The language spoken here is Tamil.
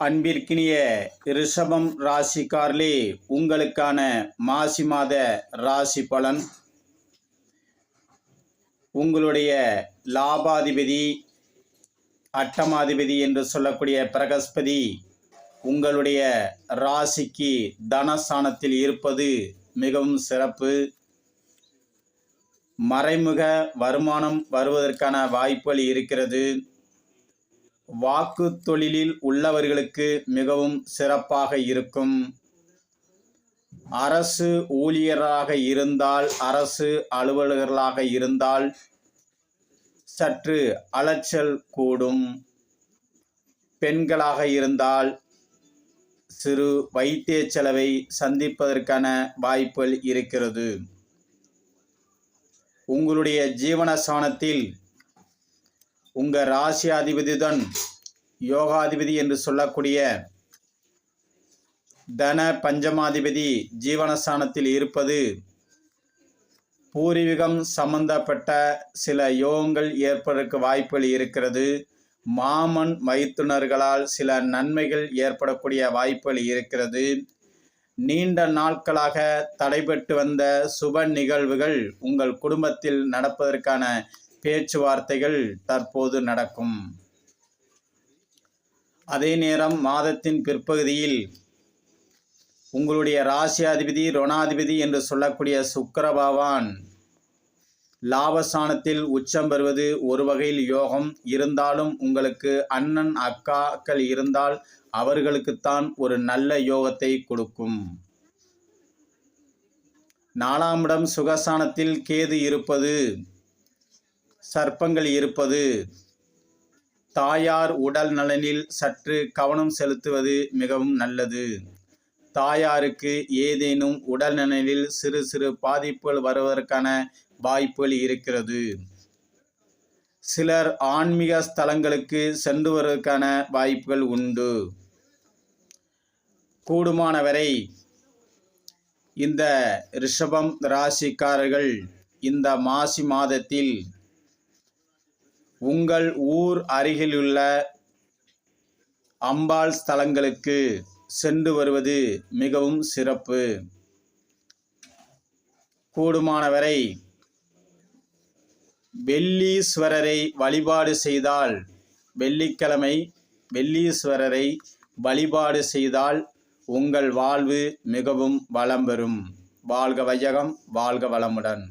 அன்பிற்கினிய ரிஷபம் ராசிக்காரர்களே, உங்களுக்கான மாசி மாத ராசி பலன். உங்களுடைய லாபாதிபதி அட்டமாதிபதி என்று சொல்லக்கூடிய பிரகஸ்பதி உங்களுடைய ராசிக்கு தனஸ்தானத்தில் இருப்பது மிகவும் சிறப்பு. மறைமுக வருமானம் வருவதற்கான வாய்ப்புகள் இருக்கிறது. வாக்கு தொழிலில் உள்ளவர்களுக்கு மிகவும் சிறப்பாக இருக்கும். அரசு ஊழியராக இருந்தால், அரசு அலுவலர்களாக இருந்தால் சற்று அலைச்சல் கூடும். பெண்களாக இருந்தால் சிறு வைத்திய செலவை சந்திப்பதற்கான வாய்ப்புகள் இருக்கிறது. உங்களுடைய ஜீவனஸ்தானத்தில் உங்கள் ராசியாதிபதியுடன் யோகாதிபதி என்று சொல்லக்கூடிய தன பஞ்சமாதிபதி ஜீவனஸ்தானத்தில் இருப்பது பூர்வீகம் சம்பந்தப்பட்ட சில யோகங்கள் ஏற்பதற்கு வாய்ப்புகள் இருக்கிறது. மாமன் மைத்துனர்களால் சில நன்மைகள் ஏற்படக்கூடிய வாய்ப்புகள் இருக்கிறது. நீண்ட நாட்களாக தடைபட்டு வந்த சுப நிகழ்வுகள் உங்கள் குடும்பத்தில் நடப்பதற்கான பேச்சுவார்த்தைகள் தற்போது நடக்கும். அதே நேரம் மாதத்தின் பிற்பகுதியில் உங்களுடைய ராசியாதிபதி ரோணாதிபதி என்று சொல்லக்கூடிய சுக்கிர பகவான் லாபஸ்தானத்தில் உச்சம் பெறுவது ஒரு வகையில் யோகம். இருந்தாலும் உங்களுக்கு அண்ணன் அக்காக்கள் இருந்தால் அவர்களுக்குத்தான் ஒரு நல்ல யோகத்தை கொடுக்கும். 4ஆம் இடம் சுகஸ்தானத்தில் கேது இருப்பது, சர்ப்பங்கள் இருப்பது, தாயார் உடல் நலனில் சற்று கவனம் செலுத்துவது மிகவும் நல்லது. தாயாருக்கு ஏதேனும் உடல் நலனில் சிறு சிறு பாதிப்புகள் வருவதற்கான வாய்ப்புகள் இருக்கிறது. சிலர் ஆன்மீக ஸ்தலங்களுக்கு சென்று வருவதற்கான வாய்ப்புகள் உண்டு. கூடுமானவரை இந்த ரிஷபம் ராசிக்காரர்கள் இந்த மாசி மாதத்தில் உங்கள் ஊர் அருகிலுள்ள அம்பாள் ஸ்தலங்களுக்கு சென்று வருவது மிகவும் சிறப்பு. கூடுமானவரை வெள்ளீஸ்வரரை வழிபாடு செய்தால், வெள்ளிக்கிழமை வெள்ளீஸ்வரரை வழிபாடு செய்தால் உங்கள் வாழ்வு மிகவும் வளம் பெறும். வாழ்க வையகம், வாழ்க வளமுடன்.